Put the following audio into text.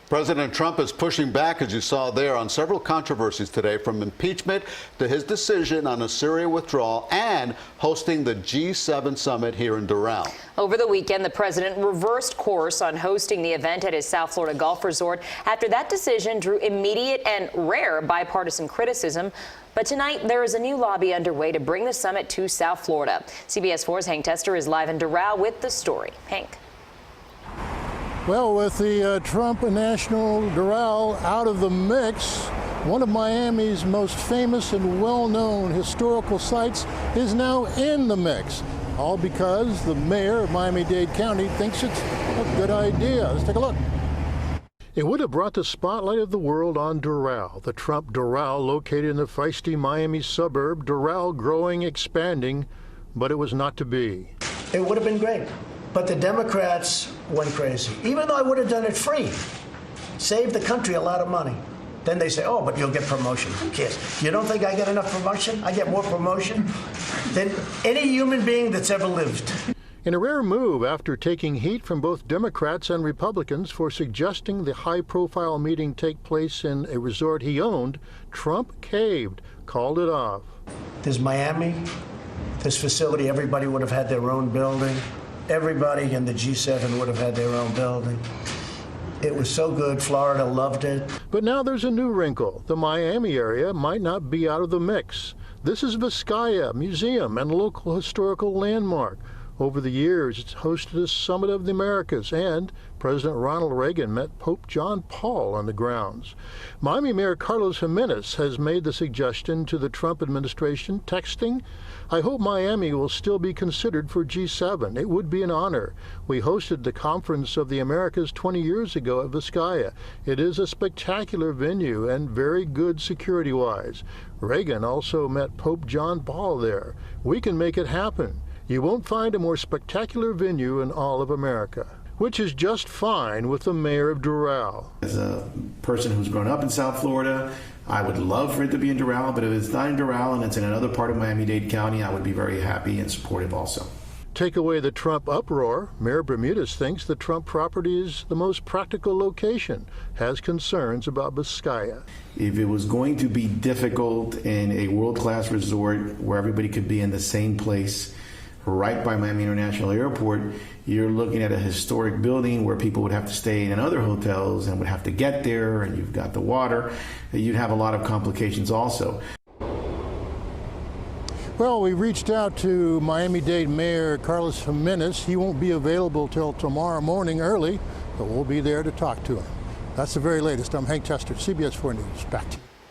President Trump is pushing back, as you saw there, on several controversies today, from impeachment to his decision on a Syria withdrawal and hosting the G7 summit here in Doral. Over the weekend, the president reversed course on hosting the event at his South Florida golf resort after that decision drew immediate and rare bipartisan criticism. But tonight, there is a new lobby underway to bring the summit to South Florida. CBS 4's Hank Tester is live in Doral with the story. Hank. Well, with the Trump National Doral out of the mix, one of Miami's most famous and well-known historical sites is now in the mix, all because the mayor of Miami-Dade County thinks it's a good idea. Let's take a look. It would have brought the spotlight of the world on Doral, the Trump Doral located in the feisty Miami suburb, Doral growing, expanding, but it was not to be. It would have been great. But the Democrats went crazy. Even though I would have done it free, saved the country a lot of money. Then they say, oh, but you'll get promotion. Who cares? You don't think I get enough promotion? I get more promotion than any human being that's ever lived. In a rare move, after taking heat from both Democrats and Republicans for suggesting the high-profile meeting take place in a resort he owned, Trump caved, called it off. There's Miami, this facility, everybody would have had their own building. Everybody in the G7 would have had their own building. It was so good. Florida loved it. But now there's a new wrinkle. The Miami area might not be out of the mix. This is Vizcaya Museum and local historical landmark. Over the years, it's hosted a Summit of the Americas, and President Ronald Reagan met Pope John Paul on the grounds. Miami Mayor Carlos Jimenez has made the suggestion to the Trump administration, texting, "I hope Miami will still be considered for G7. It would be an honor. We hosted the Conference of the Americas 20 years ago at Vizcaya. It is a spectacular venue and very good security-wise." Reagan also met Pope John Paul there. "We can make it happen. You won't find a more spectacular venue in all of America," which is just fine with the mayor of Doral. As a person who's grown up in South Florida, I would love for it to be in Doral, but if it's not in Doral and it's in another part of Miami-Dade County, I would be very happy and supportive also. Take away the Trump uproar, Mayor Bermudez thinks the Trump property is the most practical location, has concerns about Vizcaya. If it was going to be difficult in a world-class resort where everybody could be in the same place, right by Miami International Airport, you're looking at a historic building where people would have to stay in other hotels and would have to get there, and you've got the water. You'd have a lot of complications also. Well, we reached out to Miami-Dade Mayor Carlos Jimenez. He won't be available till tomorrow morning early, but we'll be there to talk to him. That's the very latest. I'm Hank Tester, CBS 4 News. Back to you.